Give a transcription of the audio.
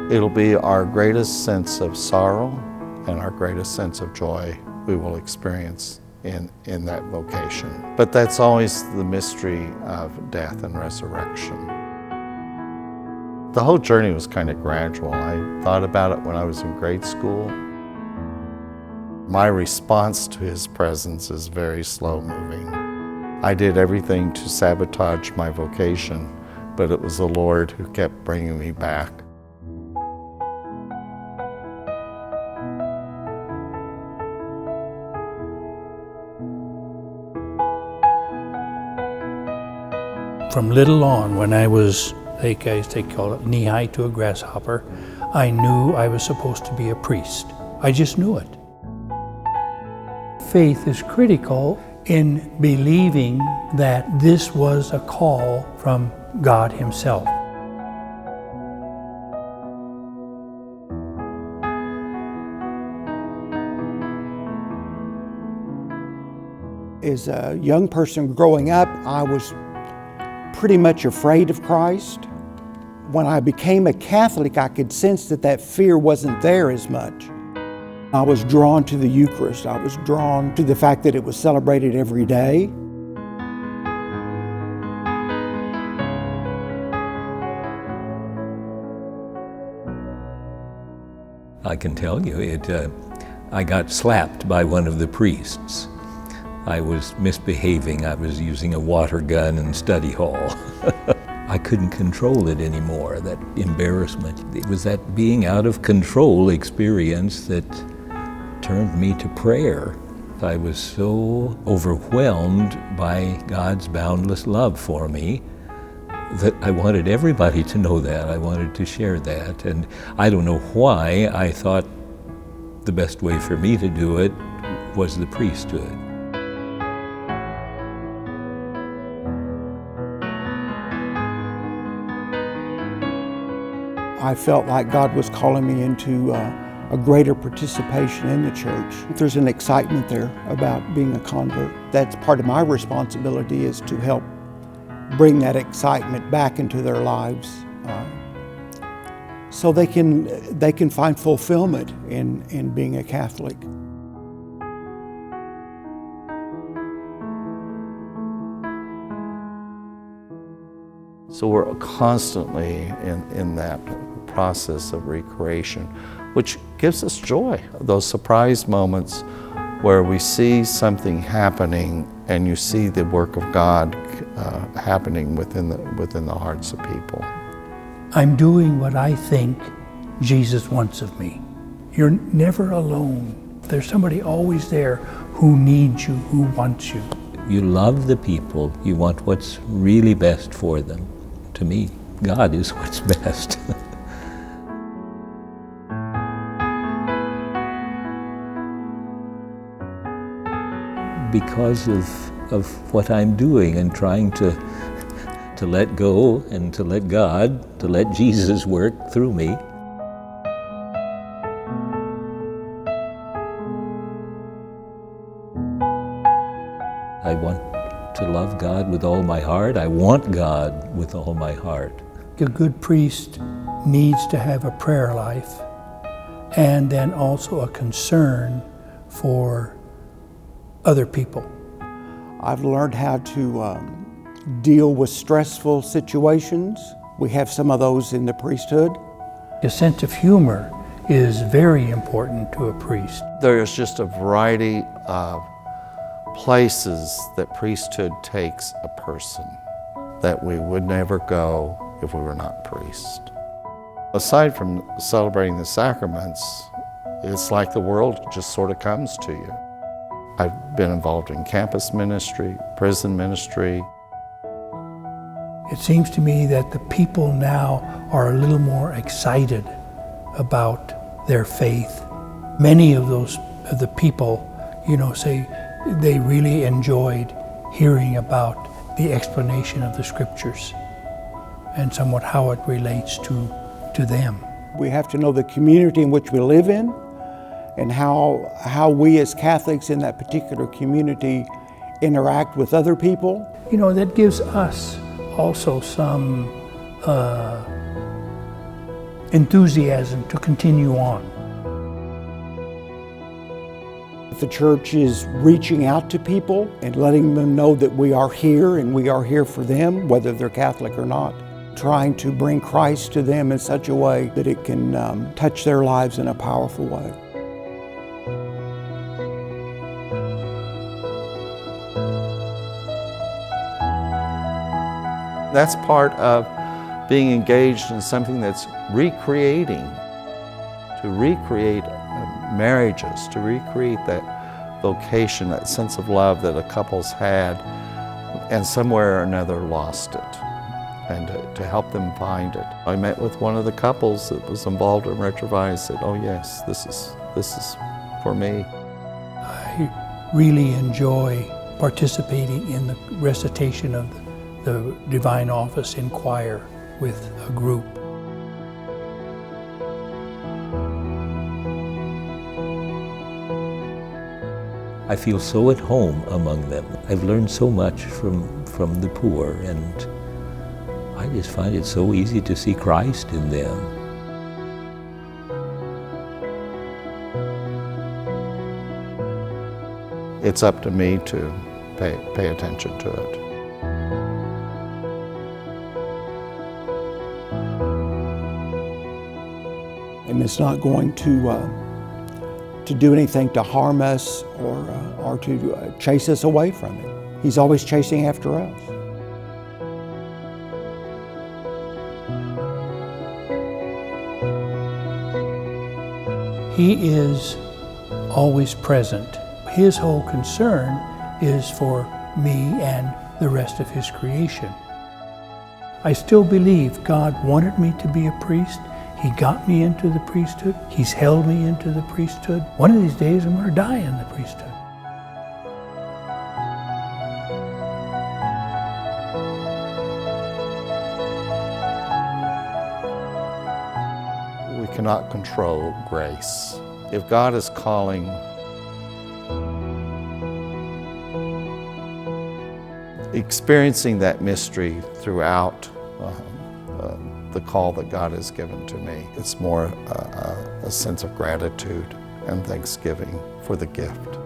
It'll be our greatest sense of sorrow and our greatest sense of joy we will experience in that vocation. But that's always the mystery of death and resurrection. The whole journey was kind of gradual. I thought about it when I was in grade school. My response to His presence is very slow-moving. I did everything to sabotage my vocation, but it was the Lord who kept bringing me back. From little on, when I was, they call it knee-high to a grasshopper, I knew I was supposed to be a priest. I just knew it. Faith is critical in believing that this was a call from God Himself. As a young person growing up, I was pretty much afraid of Christ. When I became a Catholic, I could sense that fear wasn't there as much. I was drawn to the Eucharist. I was drawn to the fact that it was celebrated every day. I can tell you, I got slapped by one of the priests. I was misbehaving. I was using a water gun in study hall. I couldn't control it anymore, that embarrassment. It was that being out of control experience that turned me to prayer. I was so overwhelmed by God's boundless love for me that I wanted everybody to know that. I wanted to share that. And I don't know why I thought the best way for me to do it was the priesthood. I felt like God was calling me into a greater participation in the church. There's an excitement there about being a convert. That's part of my responsibility, is to help bring that excitement back into their lives so they can find fulfillment in being a Catholic. So we're constantly in that process of recreation, which gives us joy. Those surprise moments where we see something happening and you see the work of God happening within the hearts of people. I'm doing what I think Jesus wants of me. You're never alone. There's somebody always there who needs you, who wants you. You love the people. You want what's really best for them. To me, God is what's best. Because of what I'm doing and trying to let go and to let God, to let Jesus work through me. I want to love God with all my heart. I want God with all my heart. A good priest needs to have a prayer life and then also a concern for other people. I've learned how to deal with stressful situations. We have some of those in the priesthood. A sense of humor is very important to a priest. There's just a variety of places that priesthood takes a person that we would never go if we were not priests. Aside from celebrating the sacraments, it's like the world just sort of comes to you. I've been involved in campus ministry, prison ministry. It seems to me that the people now are a little more excited about their faith. Many of the people, say they really enjoyed hearing about the explanation of the scriptures and somewhat how it relates to them. We have to know the community in which we live in and how we as Catholics in that particular community interact with other people. That gives us also some enthusiasm to continue on. The church is reaching out to people and letting them know that we are here and we are here for them, whether they're Catholic or not. Trying to bring Christ to them in such a way that it can touch their lives in a powerful way. That's part of being engaged in something that's recreating, to recreate marriages, to recreate that vocation, that sense of love that a couple's had and somewhere or another lost it, and to help them find it. I met with one of the couples that was involved in Retrovive and said, oh yes, this is for me. I really enjoy participating in the recitation of the Divine Office in choir with a group. I feel so at home among them. I've learned so much from the poor, and I just find it so easy to see Christ in them. It's up to me to pay attention to it. And it's not going to do anything to harm us or to chase us away from Him. He's always chasing after us. He is always present. His whole concern is for me and the rest of His creation. I still believe God wanted me to be a priest. He got me into the priesthood. He's held me into the priesthood. One of these days I'm going to die in the priesthood. We cannot control grace. If God is calling, experiencing that mystery throughout the call that God has given to me, it's more a sense of gratitude and thanksgiving for the gift.